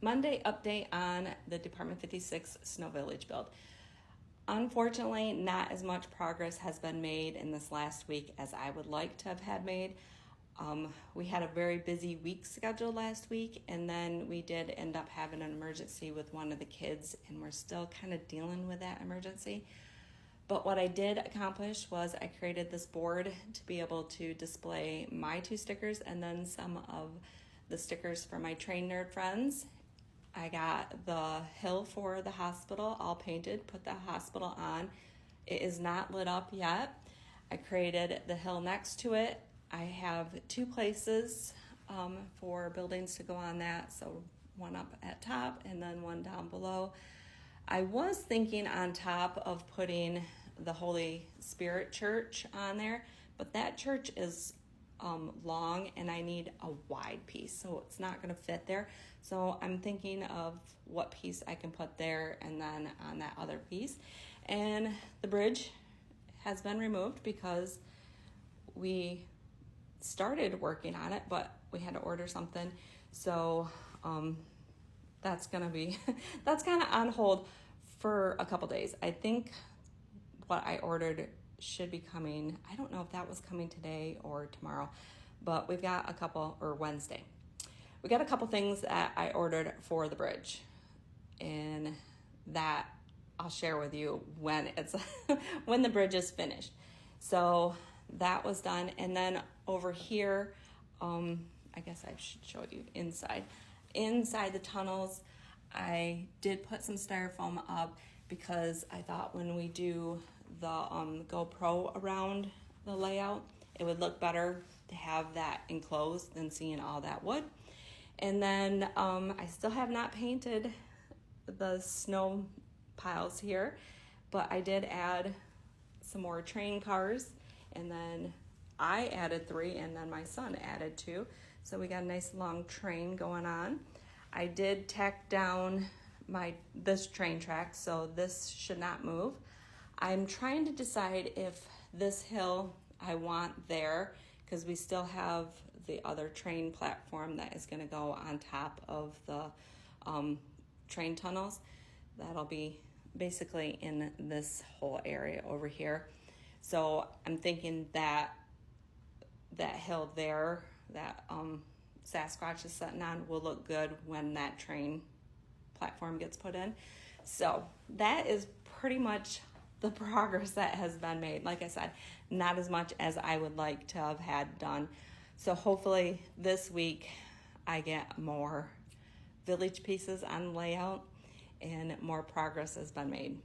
Monday update on the Department 56 Snow Village build. Unfortunately, not as much progress has been made in this last week as I would like to have had made. We had a very busy week scheduled last week, and then we did end up having an emergency with one of the kids, and we're still kind of dealing with that emergency. But what I did accomplish was I created this board to be able to display my 2 stickers and then some of the stickers for my train nerd friends. I got the hill for the hospital all painted, put the hospital on. It is not lit up yet. I created the hill next to it. I have 2 places for buildings to go on that, so one up at top and then one down below. I was thinking on top of putting the Holy Spirit Church on there, but that church is long and I need a wide piece, so it's not going to fit there. So I'm thinking of what piece I can put there and then on that other piece. And the bridge has been removed because we started working on it, but we had to order something. So that's gonna be that's kind of on hold for a couple days. I think what I ordered should be coming. I don't know if that was coming today or tomorrow, but we've got a couple, or Wednesday. We got a couple things that I ordered for the bridge, and that I'll share with you when it's when the bridge is finished. So that was done, and then over here, I guess I should show you inside the tunnels. I did put some styrofoam up because I thought when we do the GoPro around the layout, it would look better to have that enclosed than seeing all that wood. And then I still have not painted the snow piles here, but I did add some more train cars, and then I added 3 and then my son added 2. So we got a nice long train going on. I did tack down this train track, so this should not move. I'm trying to decide if this hill I want there, because we still have the other train platform that is going to go on top of the train tunnels. That'll be basically in this whole area over here. So I'm thinking that hill there, that Sasquatch is sitting on, will look good when that train platform gets put in. So that is pretty much the progress that has been made. Like I said, not as much as I would like to have had done. So hopefully this week I get more village pieces on layout and more progress has been made.